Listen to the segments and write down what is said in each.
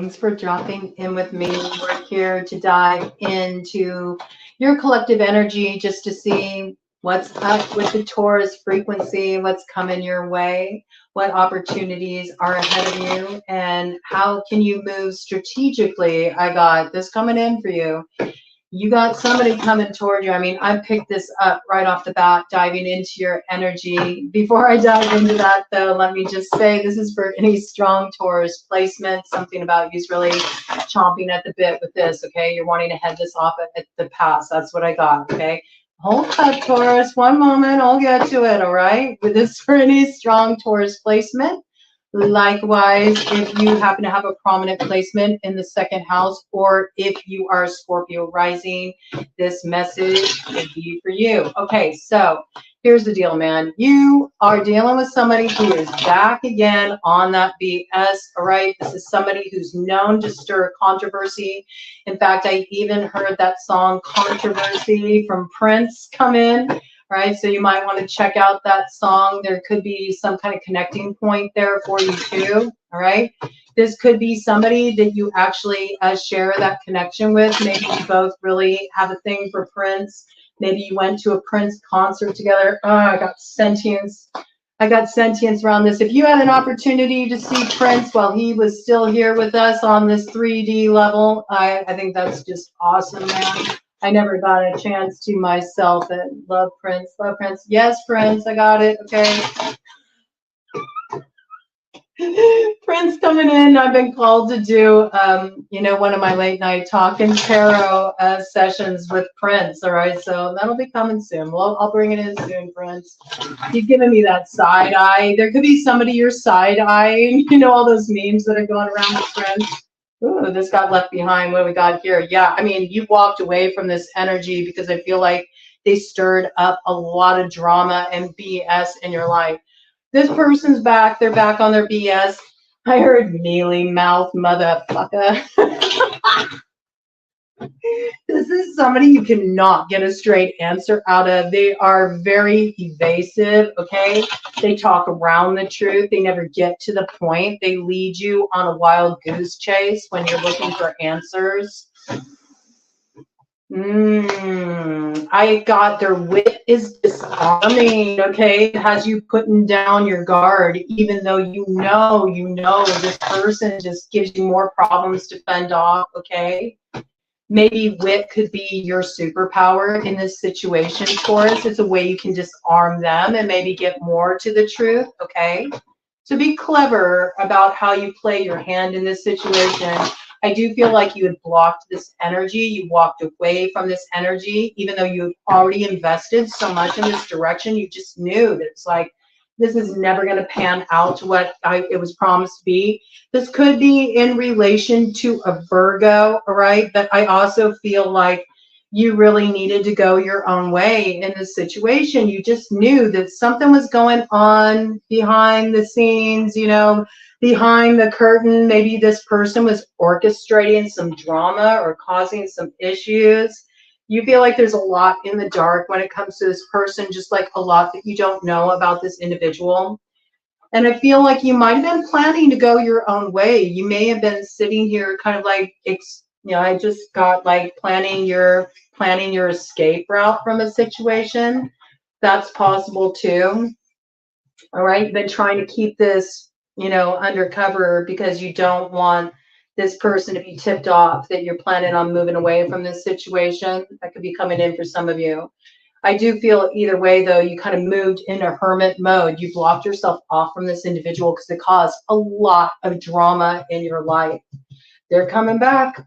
Thanks for dropping in with me. We're here to dive into your collective energy just to see what's up with the Taurus frequency, what's coming your way, what opportunities are ahead of you, and how can you move strategically. I got this coming in for you. You got somebody coming toward you. I mean, I picked this up right off the bat, diving into your energy. Before I dive into that, though, let me just say this is for any strong Taurus placement. Something about you's really chomping at the bit with this, okay? You're wanting to head this off at the pass. That's what I got, okay? Hold up, Taurus. One moment. I'll get to it, all right? With this for any strong Taurus placement. Likewise, if you happen to have a prominent placement in the second house, or if you are Scorpio rising, this message could be for you. Okay, so here's the deal, man. You are dealing with somebody who is back again on that BS, all right? This is somebody who's known to stir controversy. In fact, I even heard that song Controversy from Prince come in. Right, so you might want to check out that song. There could be some kind of connecting point there for you too. All right, this could be somebody that you actually share that connection with. Maybe you both really have a thing for Prince. Maybe you went to a Prince concert together. Oh, I got sentience. I got sentience around this. If you had an opportunity to see Prince while he was still here with us on this 3D level, I think that's just awesome, man. I never got a chance to myself. And love Prince, love Prince. Yes, Prince, I got it. Okay. Prince coming in. I've been called to do, one of my late night talking tarot sessions with Prince. All right, so that'll be coming soon. Well, I'll bring it in soon, Prince. You've given me that side eye. There could be somebody you're side eyeing. You know all those memes that are going around with Prince. Ooh, this got left behind. What do we got here? Yeah, I mean, you walked away from this energy because I feel like they stirred up a lot of drama and BS in your life. This person's back. They're back on their BS. I heard mealy mouth motherfucker. This is somebody you cannot get a straight answer out of. They are very evasive, okay? They talk around the truth. They never get to the point. They lead you on a wild goose chase when you're looking for answers. I got their wit is disarming, okay? It has you putting down your guard, even though you know this person just gives you more problems to fend off, okay? Maybe wit could be your superpower in this situation, Taurus. It's a way you can disarm them and maybe get more to the truth, okay? So be clever about how you play your hand in this situation. I do feel like you had blocked this energy. You walked away from this energy, even though you already invested so much in this direction. You just knew that it's like, this is never going to pan out to what it was promised to be. This could be in relation to a Virgo, all right? But I also feel like you really needed to go your own way in this situation. You just knew that something was going on behind the scenes, behind the curtain. Maybe this person was orchestrating some drama or causing some issues. You feel like there's a lot in the dark when it comes to this person, just like a lot that you don't know about this individual. And I feel like you might have been planning to go your own way. You may have been sitting here kind of like, I just got like planning your escape route from a situation. That's possible too. All right. You've been trying to keep this, undercover because you don't want this person to be tipped off that you're planning on moving away from this situation. That could be coming in for some of you. I do feel either way, though, you kind of moved into hermit mode. You blocked yourself off from this individual because it caused a lot of drama in your life. They're coming back.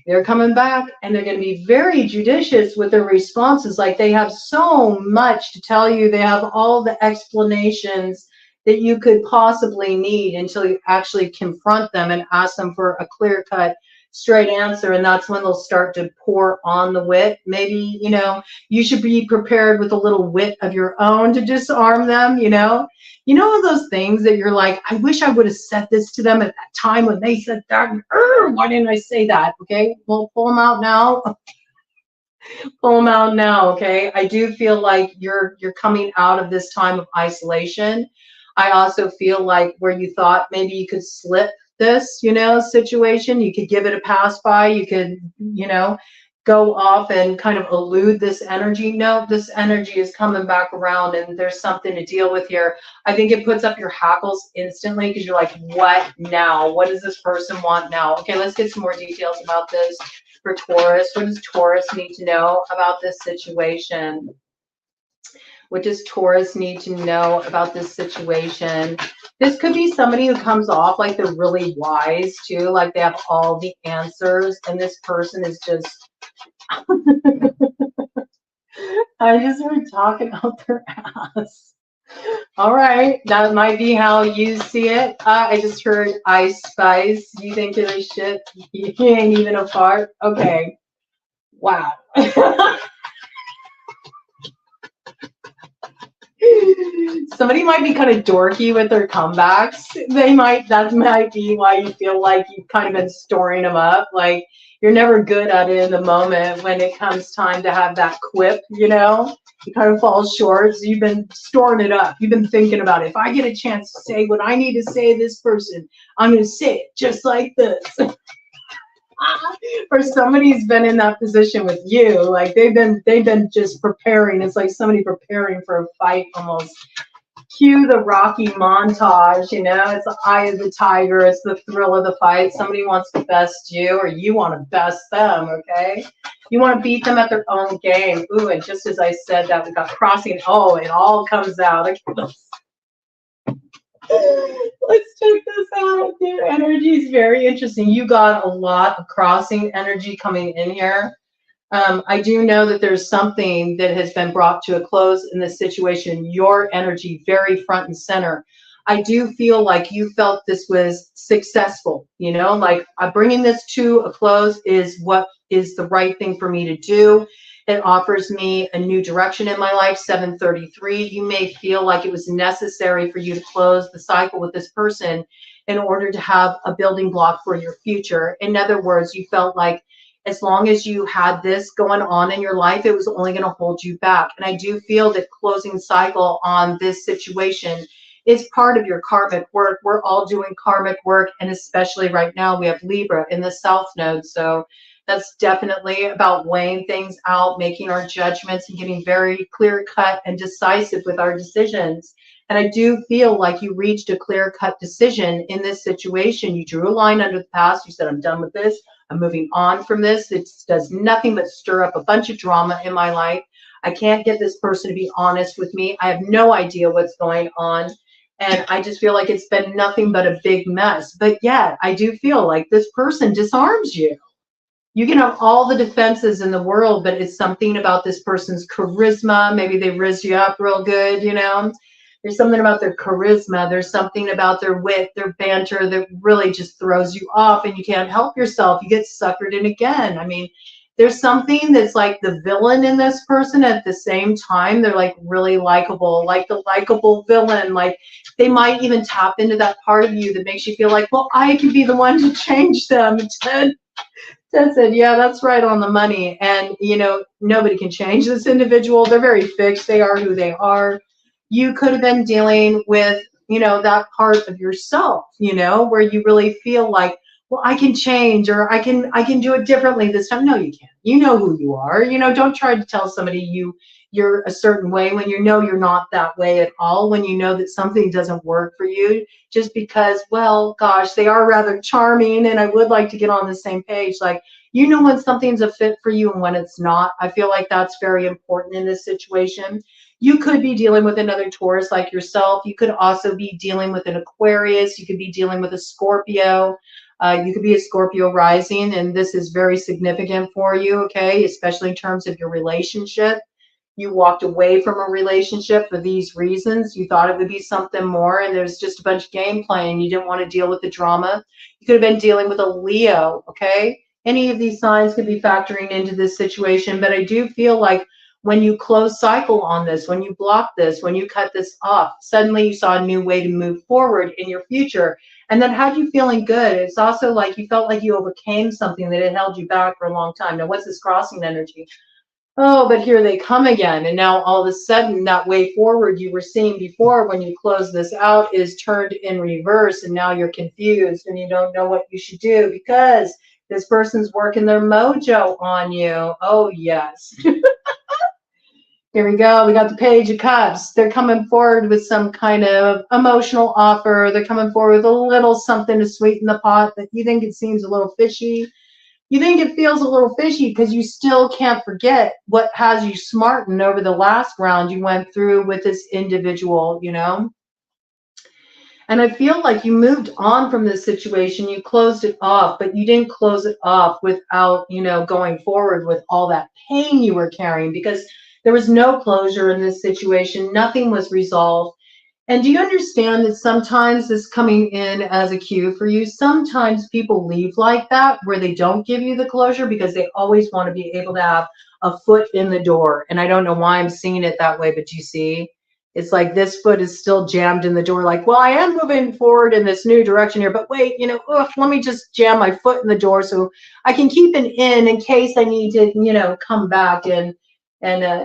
They're coming back, and they're going to be very judicious with their responses. Like, they have so much to tell you. They have all the explanations that you could possibly need until you actually confront them and ask them for a clear-cut, straight answer. And that's when they'll start to pour on the wit. Maybe, you should be prepared with a little wit of your own to disarm them, those things that you're like, I wish I would have said this to them at that time when they said that. Why didn't I say that? Okay, well, pull them out now. Pull them out now, okay? I do feel like you're coming out of this time of isolation. I also feel like where you thought maybe you could slip this, you know, situation. You could give it a pass by. You could, you know, go off and kind of elude this energy. No, this energy is coming back around and there's something to deal with here. I think it puts up your hackles instantly because you're like, what now? What does this person want now? Okay, let's get some more details about this for Taurus. What does Taurus need to know about this situation? What does Taurus need to know about this situation? This could be somebody who comes off like they're really wise too, like they have all the answers, and this person is just I just heard talking out their ass. All right, that might be how you see it. I just heard Ice Spice. You think you're the shit? You ain't even a fart? Okay. Wow. Somebody might be kind of dorky with their comebacks. That might be why you feel like you've kind of been storing them up. Like you're never good at it in the moment when it comes time to have that quip, you know? You kind of fall short. So you've been storing it up. You've been thinking about it. If I get a chance to say what I need to say to this person, I'm going to say it just like this. Or somebody's been in that position with you, like they've been just preparing. It's like somebody preparing for a fight almost. Cue the Rocky montage, you know, it's the eye of the tiger, it's the thrill of the fight. Somebody wants to best you, or you want to best them, okay? You want to beat them at their own game. Ooh, and just as I said that, we got crossing. Oh, it all comes out. Okay, let's check this out. Your energy is very interesting. You got a lot of crossing energy coming in here. I do know that there's something that has been brought to a close in this situation. Your energy very front and center. I do feel like you felt this was successful, you know, like bringing this to a close is what is the right thing for me to do. It offers me a new direction in my life. 733. You may feel like it was necessary for you to close the cycle with this person in order to have a building block for your future. In other words, you felt like as long as you had this going on in your life, it was only going to hold you back. And I do feel that closing cycle on this situation is part of your karmic work. We're all doing karmic work, and especially right now we have Libra in the South Node. So that's definitely about weighing things out, making our judgments, and getting very clear-cut and decisive with our decisions. And I do feel like you reached a clear-cut decision in this situation. You drew a line under the past. You said, I'm done with this. I'm moving on from this. It does nothing but stir up a bunch of drama in my life. I can't get this person to be honest with me. I have no idea what's going on. And I just feel like it's been nothing but a big mess. But yet, I do feel like this person disarms you. You can have all the defenses in the world, but it's something about this person's charisma. Maybe they riz you up real good, you know. There's something about their charisma. There's something about their wit, their banter that really just throws you off and you can't help yourself. You get suckered in again. I mean, there's something that's like the villain in this person at the same time. They're like really likable, like the likable villain. Like they might even tap into that part of you that makes you feel like, well, I could be the one to change them. Ted said, yeah, that's right on the money. And, you know, nobody can change this individual. They're very fixed. They are who they are. You could have been dealing with, you know, that part of yourself, you know, where you really feel like, well, I can change, or I can do it differently this time. No, you can't. You know who you are. You know, don't try to tell somebody you're a certain way when you know you're not that way at all, when you know that something doesn't work for you just because, well, gosh, they are rather charming and I would like to get on the same page. Like, you know when something's a fit for you and when it's not. I feel like that's very important in this situation. You could be dealing with another Taurus like yourself. You could also be dealing with an Aquarius. You could be dealing with a Scorpio. You could be a Scorpio rising, and this is very significant for you, okay, especially in terms of your relationship. You walked away from a relationship for these reasons. You thought it would be something more, and there's just a bunch of game playing. You didn't want to deal with the drama. You could have been dealing with a Leo, okay? Any of these signs could be factoring into this situation, but I do feel like when you close cycle on this, when you block this, when you cut this off, suddenly you saw a new way to move forward in your future. And that had you feeling good. It's also like you felt like you overcame something that had held you back for a long time. Now, what's this crossing energy? Oh, but here they come again. And now all of a sudden that way forward you were seeing before when you close this out is turned in reverse. And now you're confused and you don't know what you should do because this person's working their mojo on you. Oh, yes. Here we go. We got the Page of Cups. They're coming forward with some kind of emotional offer. They're coming forward with a little something to sweeten the pot that you think it seems a little fishy. You think it feels a little fishy because you still can't forget what has you smartened over the last round you went through with this individual, you know? And I feel like you moved on from this situation. You closed it off, but you didn't close it off without, you know, going forward with all that pain you were carrying because there was no closure in this situation. Nothing was resolved. And do you understand that sometimes this coming in as a cue for you, sometimes people leave like that where they don't give you the closure because they always want to be able to have a foot in the door. And I don't know why I'm seeing it that way, but you see, it's like this foot is still jammed in the door. Like, well, I am moving forward in this new direction here, but wait, you know, let me just jam my foot in the door so I can keep it in case I need to, you know, come back and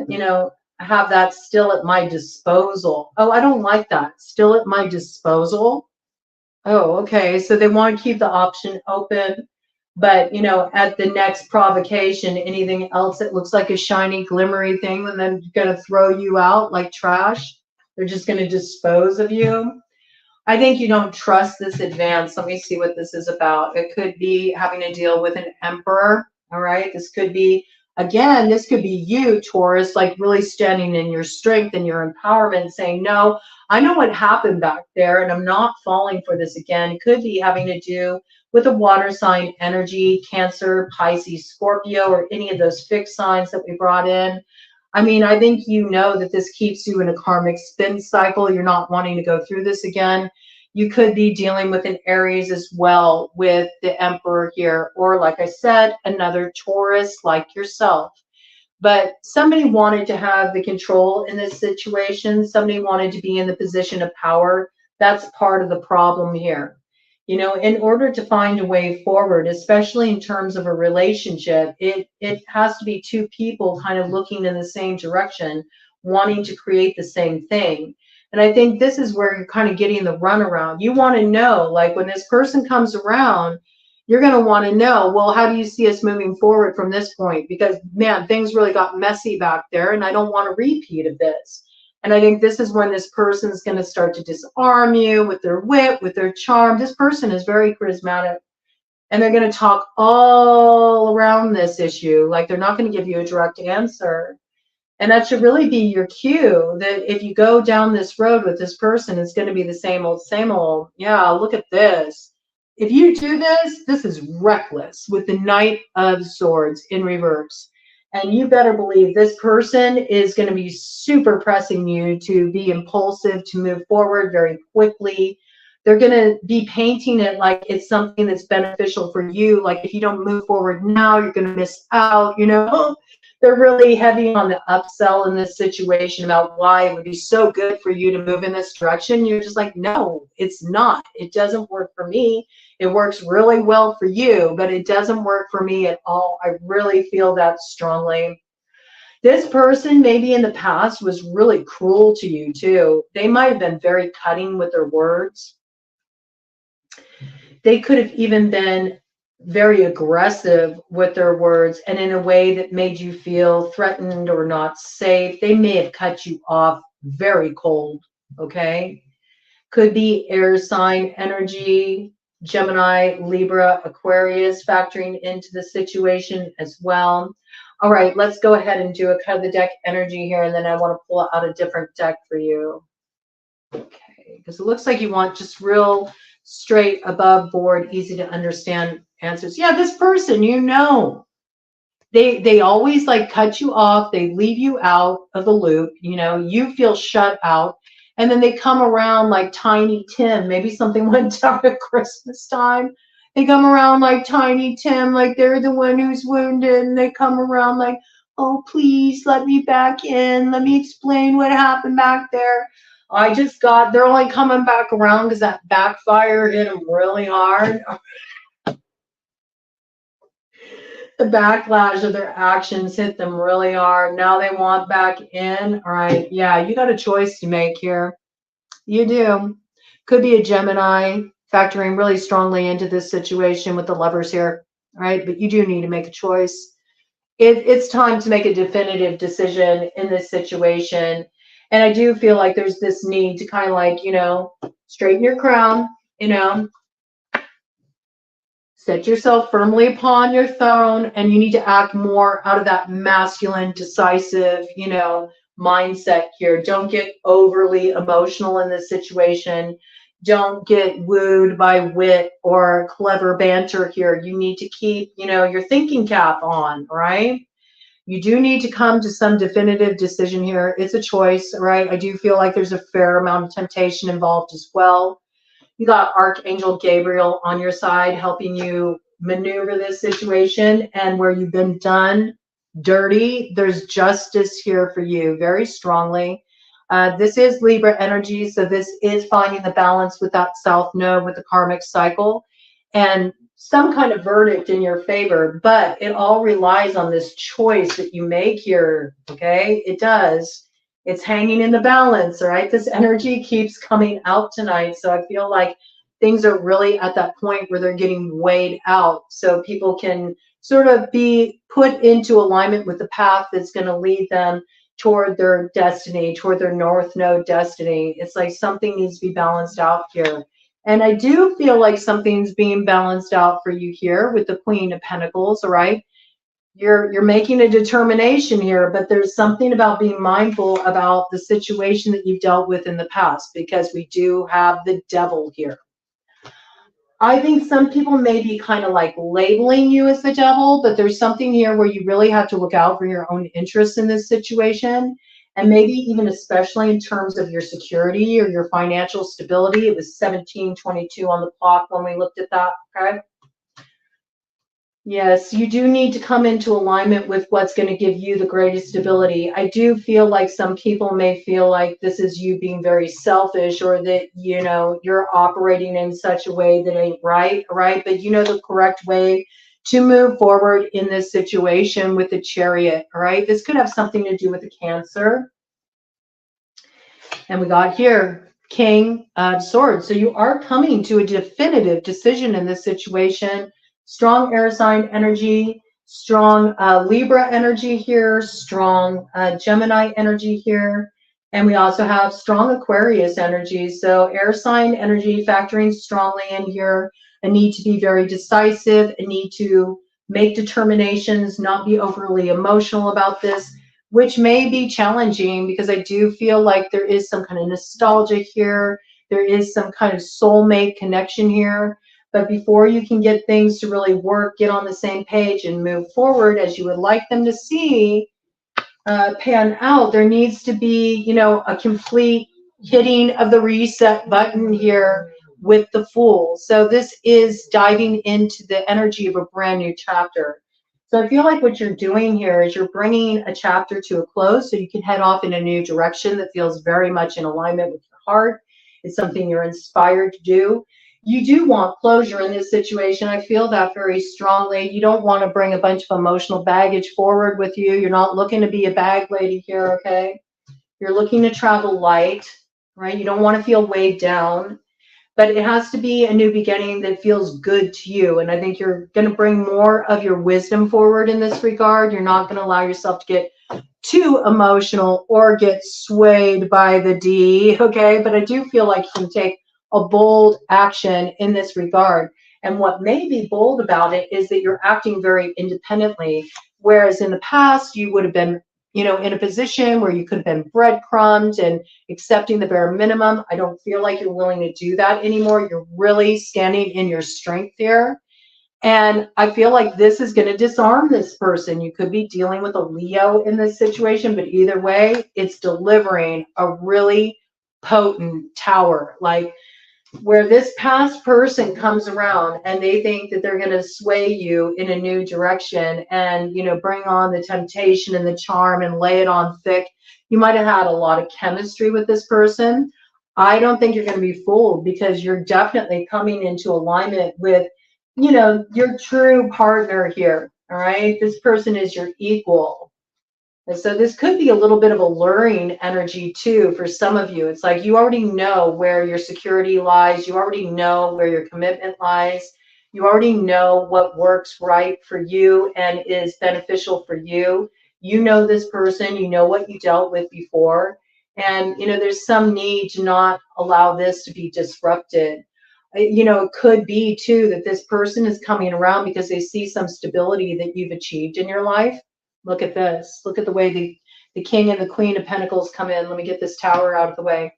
you know, have that still at my disposal. Oh, I don't like that. Still at my disposal. Oh, okay. So they want to keep the option open, but you know, at the next provocation, anything else that looks like a shiny, glimmery thing, and then going to throw you out like trash. They're just going to dispose of you. I think you don't trust this advance. Let me see what this is about. It could be having to deal with an emperor. All right. This could be, again, this could be you, Taurus, like really standing in your strength and your empowerment, saying, no, I know what happened back there and I'm not falling for this again. It could be having to do with a water sign energy, Cancer, Pisces, Scorpio, or any of those fixed signs that we brought in. I mean, I think you know that this keeps you in a karmic spin cycle. You're not wanting to go through this again. You could be dealing with an Aries as well with the Emperor here, or like I said, another Taurus like yourself. But somebody wanted to have the control in this situation. Somebody wanted to be in the position of power. That's part of the problem here. You know, in order to find a way forward, especially in terms of a relationship, it has to be two people kind of looking in the same direction, wanting to create the same thing. And I think this is where you're kind of getting the runaround. You want to know, like when this person comes around, you're going to want to know, well, how do you see us moving forward from this point? Because, man, things really got messy back there, and I don't want a repeat of this. And I think this is when this person is going to start to disarm you with their wit, with their charm. This person is very charismatic, and they're going to talk all around this issue. Like they're not going to give you a direct answer. And that should really be your cue that if you go down this road with this person, it's going to be the same old, same old. Yeah, look at this. If you do this, this is reckless with the Knight of Swords in reverse. And you better believe this person is going to be super pressing you to be impulsive, to move forward very quickly. They're going to be painting it like it's something that's beneficial for you. Like if you don't move forward now, you're going to miss out, you know. They're really heavy on the upsell in this situation about why it would be so good for you to move in this direction. You're just like, no, it's not. It doesn't work for me. It works really well for you, but it doesn't work for me at all. I really feel that strongly. This person maybe in the past was really cruel to you too. They might have been very cutting with their words. They could have even been very aggressive with their words and in a way that made you feel threatened or not safe. They may have cut you off very cold, okay? Could be air sign energy, Gemini, Libra, Aquarius factoring into the situation as well. All right, let's go ahead and do a cut of the deck energy here, and then I want to pull out a different deck for you. Okay, because it looks like you want just real straight above board, easy to understand answers. Yeah, this person, you know, they always like cut you off. They leave you out of the loop. You know, you feel shut out. And then they come around like Tiny Tim. Maybe something went down at Christmas time. They come around like Tiny Tim, like they're the one who's wounded. And they come around like, oh, please let me back in. Let me explain what happened back there. They're only coming back around because that backfire hit them really hard. The backlash of their actions hit them really hard. Now they want back in. All right. Yeah, you got a choice to make here. You do. Could be a Gemini factoring really strongly into this situation with the lovers here. All right. But you do need to make a choice. It's time to make a definitive decision in this situation. And I do feel like there's this need to kind of like, straighten your crown, set yourself firmly upon your throne, and you need to act more out of that masculine, decisive, mindset here. Don't get overly emotional in this situation. Don't get wooed by wit or clever banter here. You need to keep, your thinking cap on, right? You do need to come to some definitive decision here. It's a choice, right? I do feel like there's a fair amount of temptation involved as well. You got Archangel Gabriel on your side helping you maneuver this situation, and where you've been done dirty, there's justice here for you very strongly. This is Libra energy, so this is finding the balance with that South Node with the karmic cycle and some kind of verdict in your favor, but it all relies on this choice that you make here, okay? It does. It's hanging in the balance, all right? This energy keeps coming out tonight, so I feel like things are really at that point where they're getting weighed out, so people can sort of be put into alignment with the path that's going to lead them toward their destiny, toward their North Node destiny. It's like something needs to be balanced out here. And I do feel like something's being balanced out for you here with the Queen of Pentacles, all right? You're making a determination here, but there's something about being mindful about the situation that you've dealt with in the past, because we do have the devil here. I think some people may be kind of like labeling you as the devil, but there's something here where you really have to look out for your own interests in this situation. And maybe even especially in terms of your security or your financial stability. It was 17:22 on the clock when we looked at that, okay? Yes, you do need to come into alignment with what's going to give you the greatest stability. I do feel like some people may feel like this is you being very selfish, or that, you're operating in such a way that ain't right, right? But you know the correct way to move forward in this situation with the Chariot, all right? This could have something to do with the Cancer. And we got here, King of Swords. So you are coming to a definitive decision in this situation. Strong air sign energy, strong Libra energy here, strong Gemini energy here. And we also have strong Aquarius energy. So air sign energy factoring strongly in here. A need to be very decisive, a need to make determinations, not be overly emotional about this, which may be challenging, because I do feel like there is some kind of nostalgia here. There is some kind of soulmate connection here. But before you can get things to really work, get on the same page and move forward as you would like them to see pan out, there needs to be, a complete hitting of the reset button here with the Fool. So this is diving into the energy of a brand new chapter. So I feel like what you're doing here is you're bringing a chapter to a close so you can head off in a new direction that feels very much in alignment with your heart. It's something you're inspired to do. You do want closure in this situation. I feel that very strongly. You don't want to bring a bunch of emotional baggage forward with you. You're not looking to be a bag lady here, okay? You're looking to travel light, right? You don't want to feel weighed down, but it has to be a new beginning that feels good to you. And I think you're going to bring more of your wisdom forward in this regard. You're not going to allow yourself to get too emotional or get swayed by the D, okay? But I do feel like you can take a bold action in this regard. And what may be bold about it is that you're acting very independently, whereas in the past you would have been, in a position where you could have been breadcrumbed and accepting the bare minimum. I don't feel like you're willing to do that anymore. You're really standing in your strength here. And I feel like this is going to disarm this person. You could be dealing with a Leo in this situation, but either way, it's delivering a really potent tower. Like, where this past person comes around and they think that they're going to sway you in a new direction and, bring on the temptation and the charm and lay it on thick. You might have had a lot of chemistry with this person. I don't think you're going to be fooled, because you're definitely coming into alignment with, your true partner here. All right, this person is your equal. And so this could be a little bit of a luring energy too for some of you. It's like you already know where your security lies. You already know where your commitment lies. You already know what works right for you and is beneficial for you. You know this person. You know what you dealt with before. And, you know, there's some need to not allow this to be disrupted. You know, it could be too that this person is coming around because they see some stability that you've achieved in your life. Look at this. Look at the way the King and the Queen of Pentacles come in. Let me get this Tower out of the way.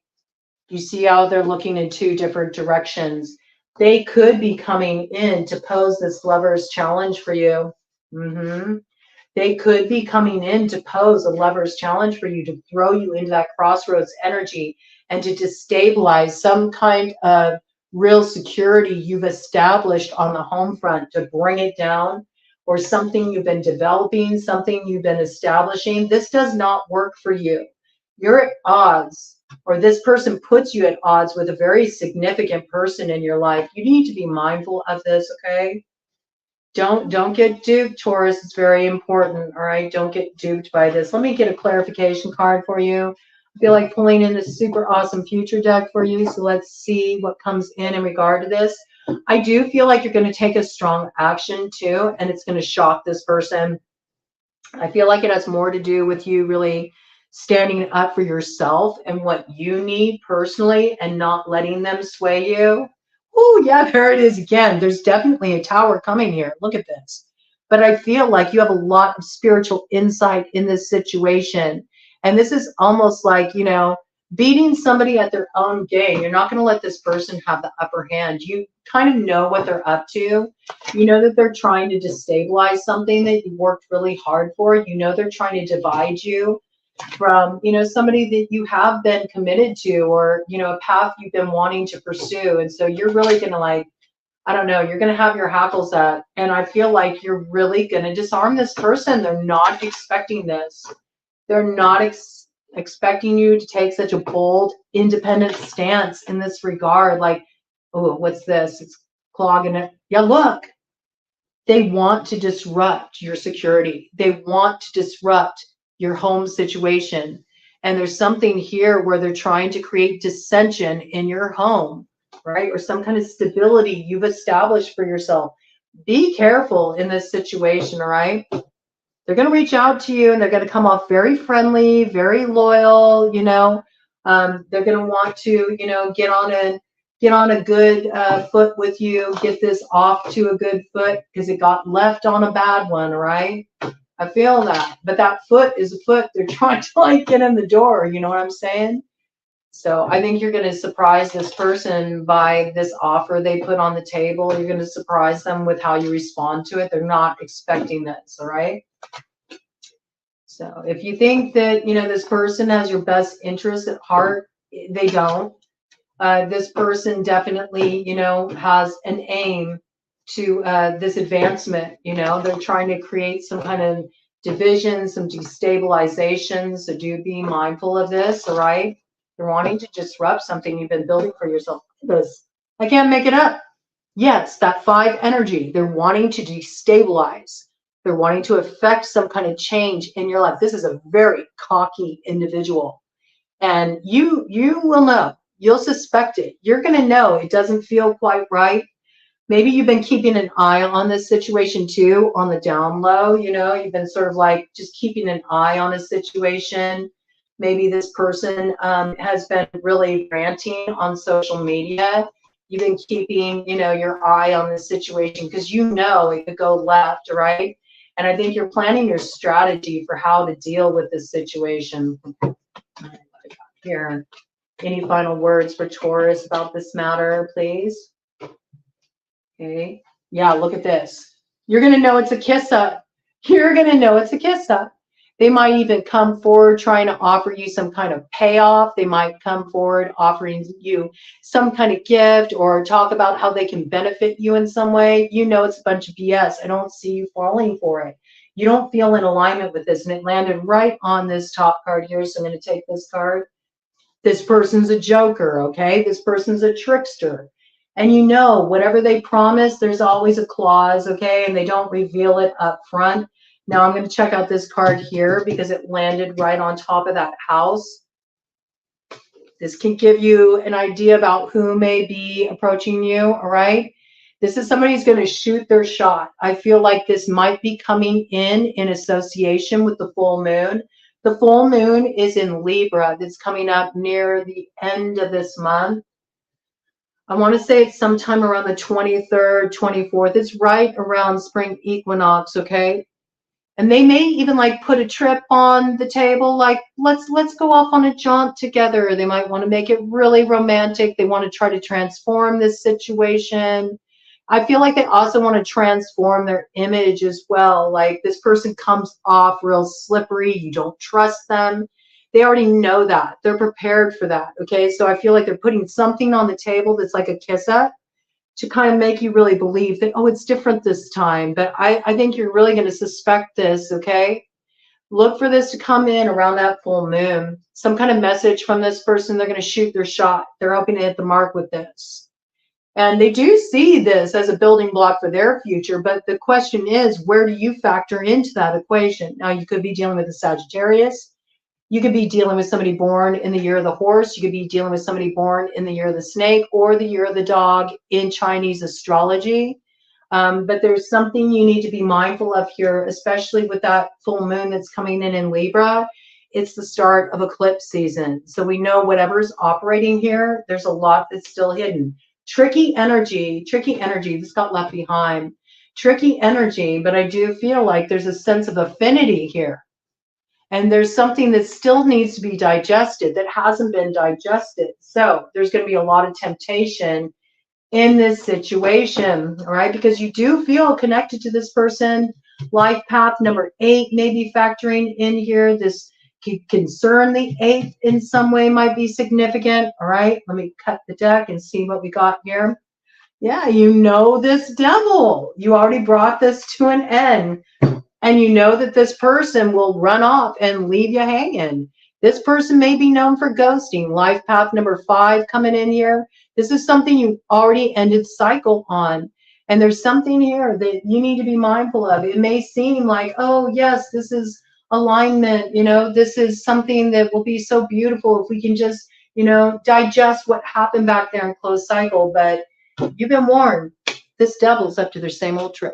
You see how they're looking in two different directions. They could be coming in to pose this Lover's challenge for you. They could be coming in to pose a Lover's challenge for you, to throw you into that crossroads energy and to destabilize some kind of real security you've established on the home front, to bring it down, or something you've been developing, something you've been establishing. This does not work for you. You're at odds, or this person puts you at odds with a very significant person in your life. You need to be mindful of this, okay? Don't get duped, Taurus. It's very important, all right? Don't get duped by this. Let me get a clarification card for you. I feel like pulling in this super awesome future deck for you, so let's see what comes in regard to this. I do feel like you're going to take a strong action too, and it's going to shock this person. I feel like it has more to do with you really standing up for yourself and what you need personally and not letting them sway you. Oh, yeah, there it is again. There's definitely a Tower coming here. Look at this. But I feel like you have a lot of spiritual insight in this situation. And this is almost like, you know, beating somebody at their own game. You're not going to let this person have the upper hand. You kind of know what they're up to. You know that they're trying to destabilize something that you worked really hard for. You know they're trying to divide you from, you know, somebody that you have been committed to, or, you know, a path you've been wanting to pursue. And so you're really going to, like, I don't know, you're going to have your hackles up. And I feel like you're really going to disarm this person. They're not expecting this. They're not expecting you to take such a bold, independent stance in this regard. Like, oh, what's this? It's clogging it. Yeah, look. They want to disrupt your security. They want to disrupt your home situation. And there's something here where they're trying to create dissension in your home, right? Or some kind of stability you've established for yourself. Be careful in this situation, all right? They're going to reach out to you and they're going to come off very friendly, very loyal, you know. They're going to want to, you know, get on a good foot with you, get this off to a good foot, because it got left on a bad one, right? I feel that. But that foot is a foot they're trying to, like, get in the door, you know what I'm saying? So I think you're going to surprise this person by this offer they put on the table. You're going to surprise them with how you respond to it. They're not expecting this, all right? So if you think that, you know, this person has your best interest at heart, they don't. This person definitely, you know, has an aim to this advancement. You know, they're trying to create some kind of division, some destabilization. So do be mindful of this, all right? They're wanting to disrupt something you've been building for yourself. Look at this. I can't make it up. Yes, that 5 energy. They're wanting to destabilize. They're wanting to affect some kind of change in your life. This is a very cocky individual. And you will know. You'll suspect it. You're going to know it doesn't feel quite right. Maybe you've been keeping an eye on this situation too, on the down low. You know, you've been sort of like just keeping an eye on a situation. Maybe this person has been really ranting on social media. You've been keeping, you know, your eye on this situation because you know it could go left, right? And I think you're planning your strategy for how to deal with this situation. Here. Any final words for Taurus about this matter, please? Okay. Yeah, look at this. You're going to know it's a kiss up. You're going to know it's a kiss up. They might even come forward trying to offer you some kind of payoff. They might come forward offering you some kind of gift or talk about how they can benefit you in some way. You know it's a bunch of BS. I don't see you falling for it. You don't feel in alignment with this. And it landed right on this top card here. So I'm going to take this card. This person's a joker, okay? This person's a trickster. And you know, whatever they promise, there's always a clause, okay? And they don't reveal it up front. Now I'm going to check out this card here because it landed right on top of that house. This can give you an idea about who may be approaching you, all right? This is somebody who's going to shoot their shot. I feel like this might be coming in association with the full moon. The full moon is in Libra. That's coming up near the end of this month. I want to say it's sometime around the 23rd, 24th. It's right around spring equinox, okay? And they may even like put a trip on the table, like let's go off on a jaunt together. They might want to make it really romantic. They want to try to transform this situation. I feel like they also want to transform their image as well. Like this person comes off real slippery. You don't trust them. They already know that. They're prepared for that. Okay. So I feel like they're putting something on the table that's like a kiss up to kind of make you really believe that, oh, it's different this time. But I think you're really going to suspect this, okay? Look for this to come in around that full moon. Some kind of message from this person. They're going to shoot their shot. They're hoping to hit the mark with this. And they do see this as a building block for their future. But the question is, where do you factor into that equation? Now, you could be dealing with a Sagittarius. You could be dealing with somebody born in the year of the horse. You could be dealing with somebody born in the year of the snake or the year of the dog in Chinese astrology. But there's something you need to be mindful of here, especially with that full moon that's coming in Libra. It's the start of eclipse season. So we know whatever's operating here, there's a lot that's still hidden. Tricky energy, this got left behind. Tricky energy, but I do feel like there's a sense of affinity here. And there's something that still needs to be digested that hasn't been digested. So there's going to be a lot of temptation in this situation, all right? Because you do feel connected to this person. Life path number 8 may be factoring in here. This could concern the 8th in some way, might be significant, all right? Let me cut the deck and see what we got here. Yeah, you know this devil. You already brought this to an end. And you know that this person will run off and leave you hanging. This person may be known for ghosting. Life path number 5 coming in here. This is something you already ended cycle on. And there's something here that you need to be mindful of. It may seem like, oh, yes, this is alignment. You know, this is something that will be so beautiful if we can just, you know, digest what happened back there in closed cycle. But you've been warned. This devil's up to their same old trick.